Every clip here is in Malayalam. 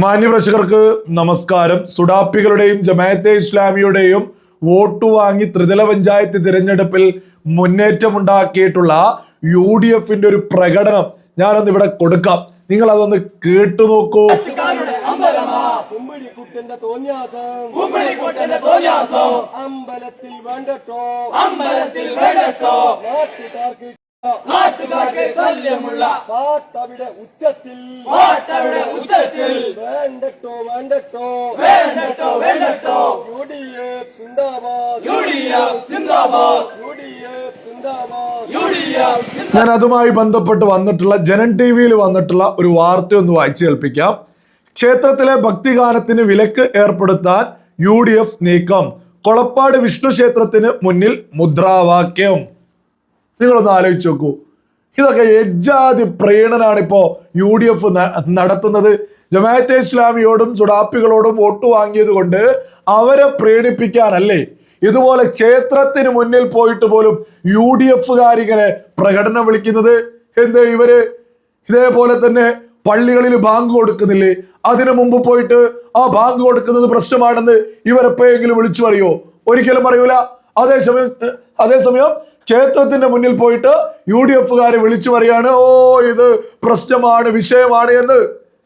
മാന്യപ്രേക്ഷകർക്ക് നമസ്കാരം. സുഡാപ്പികളുടെയും ജമാഅത്തെ ഇസ്ലാമിയുടെയും വോട്ട് വാങ്ങി ത്രിതല പഞ്ചായത്ത് തിരഞ്ഞെടുപ്പിൽ മുന്നേറ്റമുണ്ടാക്കിയിട്ടുള്ള UDFന്റെ ഒരു പ്രകടനം ഞാനൊന്ന് ഇവിടെ കൊടുക്കാം. നിങ്ങൾ അതൊന്ന് കേട്ടു നോക്കൂ. നാട്ടുകാർക്ക് ശല്യമുള്ള പാട്ടവിടെ ഉച്ചത്തിൽ വേണ്ടട്ടോ വേണ്ടട്ടോ വേണ്ടട്ടോ വേണ്ടട്ടോ UDF സിന്ദാബാദ് UDF സിന്ദാബാദ് UDF സിന്ദാബാദ് UDF. ഞാൻ അതുമായി ബന്ധപ്പെട്ട് വന്നിട്ടുള്ള ജനൻ TV വന്നിട്ടുള്ള ഒരു വാർത്ത ഒന്ന് വായിച്ചു കേൾപ്പിക്കാം. ക്ഷേത്രത്തിലെ ഭക്തിഗാനത്തിന് വിലക്ക് ഏർപ്പെടുത്താൻ UDF നീക്കം. കൊളപ്പാട് വിഷ്ണു ക്ഷേത്രത്തിന് മുന്നിൽ മുദ്രാവാക്യം. നിങ്ങളൊന്ന് ആലോചിച്ച് നോക്കൂ. ഇതൊക്കെ എജ്ജാതി പ്രീണനാണ് ഇപ്പോ UDF നടത്തുന്നത്. ജമാഅത്തെ ഇസ്ലാമിയോടും സുഡാപ്പികളോടും വോട്ട് വാങ്ങിയത് കൊണ്ട് അവരെ പ്രീണിപ്പിക്കാനല്ലേ ഇതുപോലെ ക്ഷേത്രത്തിന് മുന്നിൽ പോയിട്ട് പോലും UDFകാരിങ്ങനെ പ്രകടനം വിളിക്കുന്നത്? എന്തേ ഇവര് ഇതേപോലെ തന്നെ പള്ളികളിൽ ബാങ്ക് കൊടുക്കുന്നില്ലേ? അതിനു മുമ്പ് പോയിട്ട് ആ ബാങ്ക് കൊടുക്കുന്നത് പ്രശ്നമാണെന്ന് ഇവരെപ്പോഴെങ്കിലും വിളിച്ചു പറയോ? ഒരിക്കലും പറയൂല. അതേസമയം ക്ഷേത്രത്തിന്റെ മുന്നിൽ പോയിട്ട് UDFകാര് വിളിച്ചു പറയാണ്, ഓ ഇത് പ്രശ്നമാണ്, വിഷയമാണ് എന്ന്.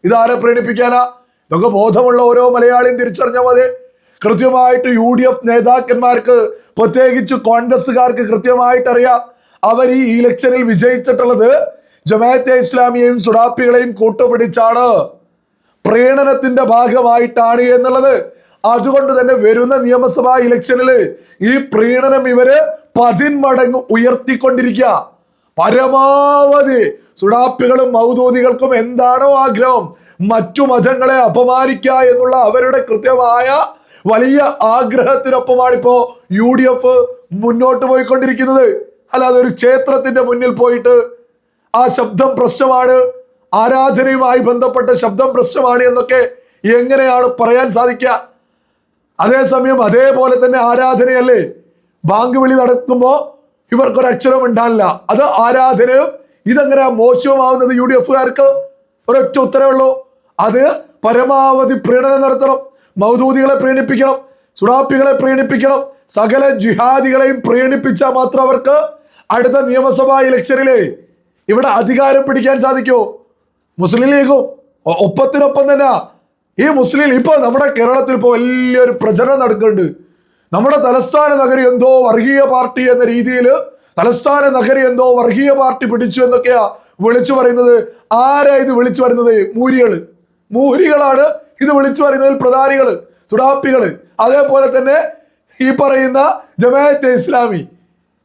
ഇതാരെ പ്രീണിപ്പിക്കാനാ? ഇതൊക്കെ ബോധമുള്ള ഓരോ മലയാളിയും തിരിച്ചറിഞ്ഞാൽ മതി. കൃത്യമായിട്ട് UDF നേതാക്കന്മാർക്ക്, പ്രത്യേകിച്ച് കോൺഗ്രസ്സുകാർക്ക് കൃത്യമായിട്ട് അറിയാം അവർ ഈ ഇലക്ഷനിൽ വിജയിച്ചിട്ടുള്ളത് ജമാഅത്തെ ഇസ്ലാമിയെയും സുഡാപ്പികളെയും കൂട്ടുപിടിച്ചാണ്, പ്രീണനത്തിന്റെ ഭാഗമായിട്ടാണ് എന്നുള്ളത്. അതുകൊണ്ട് തന്നെ വരുന്ന നിയമസഭാ ഇലക്ഷനിൽ ഈ പ്രീണനം ഇവര് 10 മടങ്ങ് ഉയർത്തിക്കൊണ്ടിരിക്കുക. പരമാവധി സുഡാപ്പികളും മൗദൂദികൾക്കും എന്താണോ ആഗ്രഹം, മറ്റു മതങ്ങളെ അപമാനിക്കുക എന്നുള്ള അവരുടെ കൃത്യമായ വലിയ ആഗ്രഹത്തിനൊപ്പമാണ് ഇപ്പോ UDF മുന്നോട്ട് പോയിക്കൊണ്ടിരിക്കുന്നത്. അല്ലാതെ ഒരു ക്ഷേത്രത്തിന്റെ മുന്നിൽ പോയിട്ട് ആ ശബ്ദം പ്രശ്നമാണ്, ആരാധനയുമായി ബന്ധപ്പെട്ട ശബ്ദം പ്രശ്നമാണ് എന്നൊക്കെ എങ്ങനെയാണ് പറയാൻ സാധിക്കുക? അതേസമയം അതേപോലെ തന്നെ ആരാധനയല്ലേ, ബാങ്ക് വിളി നടക്കുമ്പോ ഇവർക്കൊരക്ഷരം ഉണ്ടാകില്ല. അത് ആരാധനയും ഇതെങ്ങനെയാ മോശമാവുന്നത്? UDFകാർക്ക് ഒരൊറ്റ ഉത്തരവുള്ളൂ, അത് പരമാവധി പ്രീണനം നടത്തണം, മൗദൂദികളെ പ്രീണിപ്പിക്കണം, സുഡാപ്പികളെ പ്രീണിപ്പിക്കണം, സകല ജിഹാദികളെയും പ്രീണിപ്പിച്ചാൽ മാത്രം അവർക്ക് അടുത്ത നിയമസഭാ ഇലക്ഷനിലെ ഇവിടെ അധികാരം പിടിക്കാൻ സാധിക്കൂ. മുസ്ലിം ലീഗും ഒപ്പത്തിനൊപ്പം തന്നെ ഈ മുസ്ലിം ഇപ്പൊ നമ്മുടെ കേരളത്തിൽ ഇപ്പൊ വലിയൊരു പ്രചരണം നടക്കുന്നുണ്ട്. നമ്മുടെ തലസ്ഥാന നഗരി എന്തോ വർഗീയ പാർട്ടി എന്ന രീതിയിൽ തലസ്ഥാന നഗരി എന്തോ വർഗീയ പാർട്ടി പിടിച്ചു എന്നൊക്കെയാ വിളിച്ചു പറയുന്നത്. ആരാ ഇത് വിളിച്ചു പറയുന്നത്? മൂരികളാണ് ഇത് വിളിച്ചു പറയുന്നതിൽ പ്രധാനികള്, സുഡാപ്പികള്. അതേപോലെ തന്നെ ഈ പറയുന്ന ജമാഅത്തെ ഇസ്ലാമി,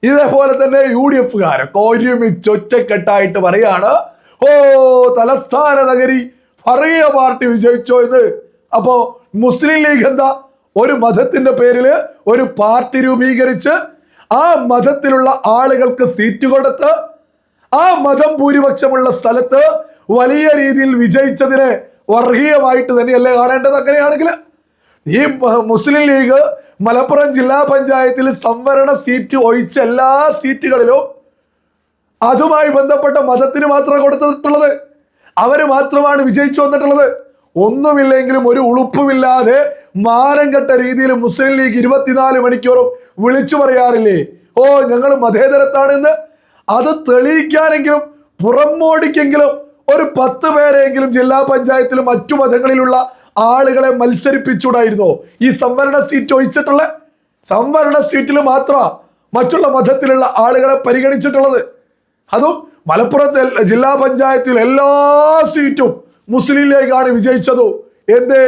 ഇതേപോലെ തന്നെ UDFകാരൊക്കെ ഒരുമിച്ച് ഒറ്റക്കെട്ടായിട്ട് പറയാണ്, ഓ തലസ്ഥാന നഗരി വർഗീയ പാർട്ടി വിജയിച്ചോ എന്ന്. അപ്പോ മുസ്ലിം ലീഗ് എന്താ, ഒരു മതത്തിന്റെ പേരിൽ ഒരു പാർട്ടി രൂപീകരിച്ച് ആ മതത്തിലുള്ള ആളുകൾക്ക് സീറ്റ് കൊടുത്ത് ആ മതം ഭൂരിപക്ഷമുള്ള സ്ഥലത്ത് വലിയ രീതിയിൽ വിജയിച്ചതിനെ വർഗീയമായിട്ട് തന്നെയല്ലേ കാണേണ്ടത്? അങ്ങനെയാണെങ്കിൽ ഈ മുസ്ലിം ലീഗ് മലപ്പുറം ജില്ലാ പഞ്ചായത്തിൽ സംവരണ സീറ്റ് ഒഴിച്ച എല്ലാ സീറ്റുകളിലും അതുമായി ബന്ധപ്പെട്ട മതത്തിന് മാത്രമാണ് കൊടുത്തിട്ടുള്ളത്. അവര് മാത്രമാണ് വിജയിച്ചു വന്നിട്ടുള്ളത്. ഒന്നുമില്ലെങ്കിലും ഒരു ഉളുപ്പുമില്ലാതെ മാനം കെട്ട രീതിയിൽ മുസ്ലിം ലീഗ് 24 മണിക്കൂറും വിളിച്ചു പറയാറില്ലേ, ഓ ഞങ്ങൾ മതേതരത്താണെന്ന്? അത് തെളിയിക്കാനെങ്കിലും പുറമോടിക്കെങ്കിലും ഒരു 10 പേരെങ്കിലും ജില്ലാ പഞ്ചായത്തിലും മറ്റു മതങ്ങളിലുള്ള ആളുകളെ മത്സരിപ്പിച്ചൂടായിരുന്നോ? ഈ സംവരണ സീറ്റ് ഒഴിച്ചിട്ടുള്ള സംവരണ സീറ്റിൽ മാത്രമാണ് മറ്റുള്ള മതത്തിലുള്ള ആളുകളെ പരിഗണിച്ചിട്ടുള്ളത്. അതും മലപ്പുറത്തെ ജില്ലാ പഞ്ചായത്തിൽ എല്ലാ സീറ്റും മുസ്ലിം ലീഗാണ് വിജയിച്ചത്. എന്തേ?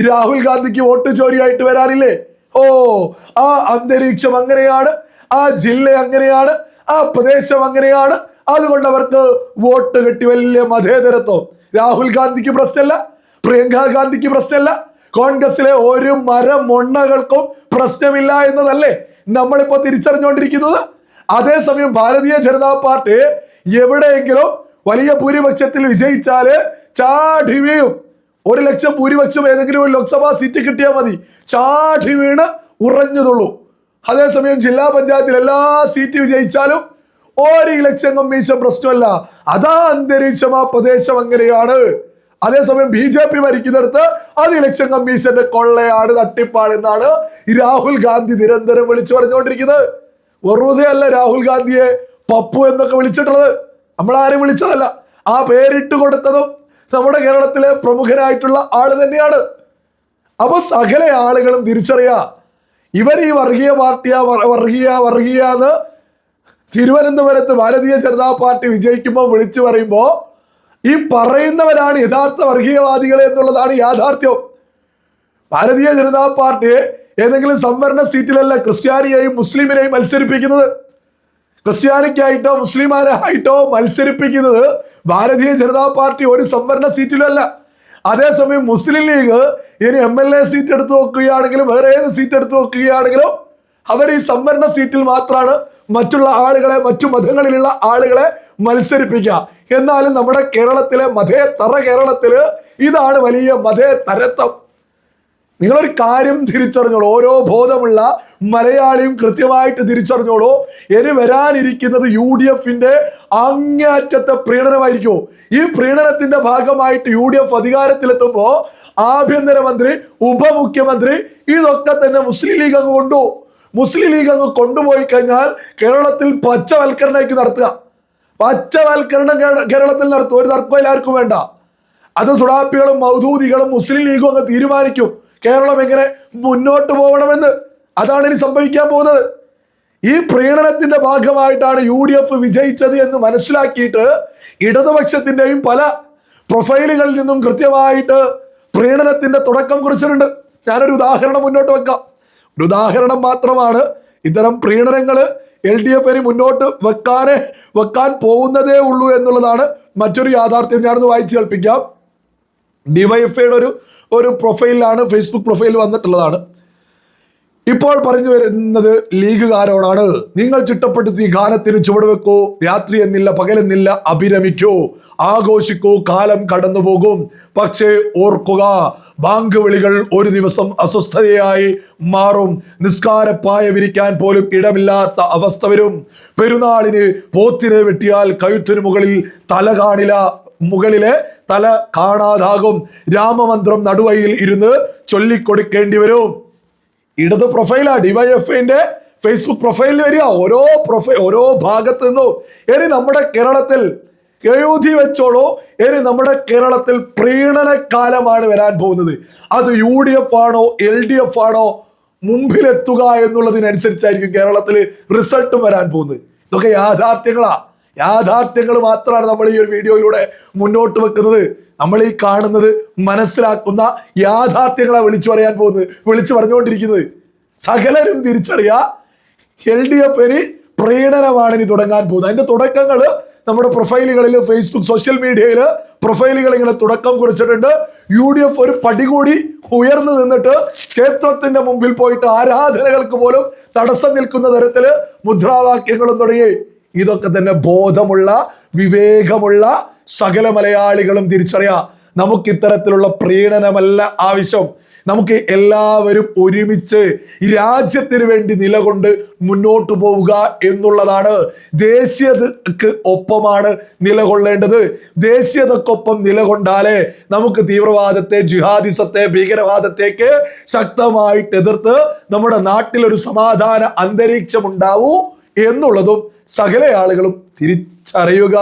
രാഹുൽ ഗാന്ധിക്ക് വോട്ട് ചോരിയായിട്ട് വരാനില്ലേ? ഓ ആ അന്തരീക്ഷം അങ്ങനെയാണ്, ആ ജില്ല അങ്ങനെയാണ്, ആ പ്രദേശം അങ്ങനെയാണ്. അതുകൊണ്ട് അവർക്ക് വോട്ട് കിട്ടി വലിയ മതേതരത്വം. രാഹുൽ ഗാന്ധിക്ക് പ്രശ്നമല്ല, പ്രിയങ്ക ഗാന്ധിക്ക് പ്രശ്നമല്ല, കോൺഗ്രസിലെ ഒരു മരമൊണ്ണകൾക്കും പ്രശ്നമില്ല എന്നതല്ലേ നമ്മളിപ്പോ തിരിച്ചറിഞ്ഞുകൊണ്ടിരിക്കുന്നത്. അതേസമയം ഭാരതീയ ജനതാ പാർട്ടി എവിടെയെങ്കിലും വലിയ ഭൂരിപക്ഷത്തിൽ വിജയിച്ചാല് ചാടി വീഴും. 1 ലക്ഷം ഭൂരിപക്ഷം ഏതെങ്കിലും ഒരു ലോക്സഭാ സീറ്റ് കിട്ടിയാൽ മതി, ചാടി വീണ് ഉറഞ്ഞതുള്ളൂ. അതേസമയം ജില്ലാ പഞ്ചായത്തിൽ എല്ലാ സീറ്റ് വിജയിച്ചാലും ഒരു ഇലക്ഷൻ കമ്മീഷൻ പ്രശ്നമല്ല. അതാ അന്തരീക്ഷം, ആ പ്രദേശം അങ്ങനെയാണ്. അതേസമയം BJP ഭരിക്കുന്നിടത്ത് അത് ഇലക്ഷൻ കമ്മീഷന്റെ കൊള്ളയാണ്, തട്ടിപ്പാണ് എന്നാണ് രാഹുൽ ഗാന്ധി നിരന്തരം വിളിച്ചു പറഞ്ഞുകൊണ്ടിരിക്കുന്നത്. വെറുതെ അല്ല രാഹുൽ ഗാന്ധിയെ പപ്പു എന്നൊക്കെ വിളിച്ചിട്ടുള്ളത്, നമ്മളാരും വിളിച്ചതല്ല. ആ പേരിട്ട് കൊടുത്തതും നമ്മുടെ കേരളത്തിലെ പ്രമുഖനായിട്ടുള്ള ആള് തന്നെയാണ്. അപ്പൊ സകല ആളുകളും തിരിച്ചറിയാ, ഇവർ ഈ വർഗീയ പാർട്ടിയാ വർഗീയ എന്ന് തിരുവനന്തപുരത്ത് ഭാരതീയ ജനതാ പാർട്ടി വിജയിക്കുമ്പോൾ വിളിച്ചു പറയുമ്പോ ഈ പറയുന്നവരാണ് യഥാർത്ഥ വർഗീയവാദികളെ എന്നുള്ളതാണ് യാഥാർത്ഥ്യം. ഭാരതീയ ജനതാ പാർട്ടിയെ ഏതെങ്കിലും സംവരണ സീറ്റിലല്ല ക്രിസ്ത്യാനിയെയും മുസ്ലിമിനെയും മത്സരിപ്പിക്കുന്നത്. ക്രിസ്ത്യാനിക്കായിട്ടോ മുസ്ലിമാരായിട്ടോ മത്സരിപ്പിക്കുന്നത് ഭാരതീയ ജനതാ പാർട്ടി ഒരു സംവരണ സീറ്റിലല്ല. അതേസമയം മുസ്ലിം ലീഗ് ഇനി MLA സീറ്റ് എടുത്തു നോക്കുകയാണെങ്കിലും വേറെ ഏത് സീറ്റ് എടുത്തു നോക്കുകയാണെങ്കിലും അവർ ഈ സംവരണ സീറ്റിൽ മാത്രമാണ് മറ്റുള്ള ആളുകളെ, മറ്റു മതങ്ങളിലുള്ള ആളുകളെ മത്സരിപ്പിക്കുക. എന്നാലും നമ്മുടെ കേരളത്തിലെ മതേതര കേരളത്തില് ഇതാണ് വലിയ മതേതരത്വം. നിങ്ങളൊരു കാര്യം തിരിച്ചറിഞ്ഞോളൂ, ഓരോ ബോധമുള്ള മലയാളിയും കൃത്യമായിട്ട് തിരിച്ചറിഞ്ഞോളൂ, ഇനി വരാനിരിക്കുന്നത് UDFന്റെ അങ്ങേയറ്റത്തെ പ്രീണനമായിരിക്കും. ഈ പ്രീണനത്തിന്റെ ഭാഗമായിട്ട് UDF അധികാരത്തിലെത്തുമ്പോ ആഭ്യന്തരമന്ത്രി, ഉപമുഖ്യമന്ത്രി ഇതൊക്കെ തന്നെ മുസ്ലിം ലീഗ് അങ്ങ് കൊണ്ടുപോകും. മുസ്ലിം ലീഗ് അങ്ങ് കൊണ്ടുപോയി കഴിഞ്ഞാൽ കേരളത്തിൽ പച്ചവൽക്കരണയ്ക്ക് നടത്തുക, പച്ചവൽക്കരണം കേരളത്തിൽ നടത്തും. ഒരു തർക്കം എല്ലാവർക്കും വേണ്ട. അത് സുഡാപ്പികളും മൗദൂദികളും മുസ്ലിം ലീഗും അങ്ങ് തീരുമാനിക്കും കേരളം എങ്ങനെ മുന്നോട്ട് പോകണമെന്ന്. അതാണ് ഇനി സംഭവിക്കാൻ പോകുന്നത്. ഈ പ്രീണനത്തിന്റെ ഭാഗമായിട്ടാണ് UDF വിജയിച്ചത് എന്ന് മനസ്സിലാക്കിയിട്ട് ഇടതുപക്ഷത്തിന്റെയും പല പ്രൊഫൈലുകളിൽ നിന്നും കൃത്യമായിട്ട് പ്രീണനത്തിന്റെ തുടക്കം കുറിച്ചിട്ടുണ്ട്. ഞാനൊരു ഉദാഹരണം മുന്നോട്ട് വെക്കാം. ഒരു ഉദാഹരണം മാത്രമാണ്. ഇത്തരം പ്രീണനങ്ങൾ LDF മുന്നോട്ട് വെക്കാൻ പോകുന്നതേ ഉള്ളൂ എന്നുള്ളതാണ് മറ്റൊരു യാഥാർത്ഥ്യം. ഞാനൊന്ന് വായിച്ചു കേൾപ്പിക്കാം. DYFയുടെ ഒരു പ്രൊഫൈലിലാണ്, ഫേസ്ബുക്ക് പ്രൊഫൈൽ വന്നിട്ടുള്ളതാണ്. ഇപ്പോൾ പറഞ്ഞു വരുന്നത് ലീഗുകാരോടാണ്. നിങ്ങൾ ചിട്ടപ്പെടുത്തി ഗാനത്തിന് ചുവടുവെക്കൂ, രാത്രി എന്നില്ല പകലെന്നില്ല അഭിരമിക്കൂ, ആഘോഷിക്കൂ, കാലം കടന്നു പോകും. പക്ഷേ ഓർക്കുക, ബാങ്ക് വിളികൾ ഒരു ദിവസം അസ്വസ്ഥതയായി മാറും. നിസ്കാരപ്പായ വിരിക്കാൻ പോലും ഇടമില്ലാത്ത അവസ്ഥ വരും. പെരുന്നാളിന് പോത്തിനെ വെട്ടിയാൽ കഴുത്തിന് മുകളിൽ തല കാണില്ല, മുകളിലെ തല കാണാതാകും. രാമമന്ത്രം നടുവയിൽ ഇരുന്ന് ചൊല്ലിക്കൊടുക്കേണ്ടി വരും. ഇടത് പ്രൊഫൈലാ DYFന്റെ ഫേസ്ബുക്ക് പ്രൊഫൈലിൽ വരിക. ഓരോ ഭാഗത്തു നിന്നും ഇനി നമ്മുടെ കേരളത്തിൽ എഴുതി വെച്ചോളൂ, ഇനി നമ്മുടെ കേരളത്തിൽ പ്രീണനക്കാലമാണ് വരാൻ പോകുന്നത്. അത് UDF ആണോ LDF ആണോ മുമ്പിലെത്തുക എന്നുള്ളതിനനുസരിച്ചായിരിക്കും കേരളത്തിൽ റിസൾട്ടും വരാൻ പോകുന്നത്. ഇതൊക്കെ യാഥാർത്ഥ്യങ്ങൾ മാത്രമാണ് നമ്മൾ ഈ ഒരു വീഡിയോയിലൂടെ മുന്നോട്ട് വെക്കുന്നത്. നമ്മൾ ഈ കാണുന്നത് മനസ്സിലാക്കുന്ന യാഥാർത്ഥ്യങ്ങളെ വിളിച്ചു പറഞ്ഞുകൊണ്ടിരിക്കുന്നത്. സകലരും തിരിച്ചറിയാ, LDF പ്രീണനമാണ് ഇനി തുടങ്ങാൻ പോകുന്നത്. അതിന്റെ തുടക്കങ്ങൾ നമ്മുടെ പ്രൊഫൈലുകളിൽ, ഫേസ്ബുക്ക് സോഷ്യൽ മീഡിയയിൽ പ്രൊഫൈലുകൾ ഇങ്ങനെ തുടക്കം കുറിച്ചിട്ടുണ്ട്. UDF ഒരു പടി കൂടി ഉയർന്നു നിന്നിട്ട് ക്ഷേത്രത്തിന്റെ മുമ്പിൽ പോയിട്ട് ആരാധനകൾക്ക് പോലും തടസ്സം നിൽക്കുന്ന തരത്തില് മുദ്രാവാക്യങ്ങളും തുടങ്ങി. ഇതൊക്കെ തന്നെ ബോധമുള്ള, വിവേകമുള്ള സകല മലയാളികളും തിരിച്ചറിയാം. നമുക്ക് ഇത്തരത്തിലുള്ള പ്രീണനമല്ല ആവശ്യം. നമുക്ക് എല്ലാവരും ഒരുമിച്ച് രാജ്യത്തിന് വേണ്ടി നിലകൊണ്ട് മുന്നോട്ട് പോവുക എന്നുള്ളതാണ്. ദേശീയതക്ക് ഒപ്പമാണ് നിലകൊള്ളേണ്ടത്. ദേശീയതക്കൊപ്പം നിലകൊണ്ടാലേ നമുക്ക് തീവ്രവാദത്തെ, ജിഹാദിസത്തെ, ഭീകരവാദത്തേക്ക് ശക്തമായിട്ട് എതിർത്ത് നമ്മുടെ നാട്ടിലൊരു സമാധാന അന്തരീക്ഷം ഉണ്ടാവൂ എന്നുള്ളതും സകല ആളുകളും തിരിച്ചറിയുക.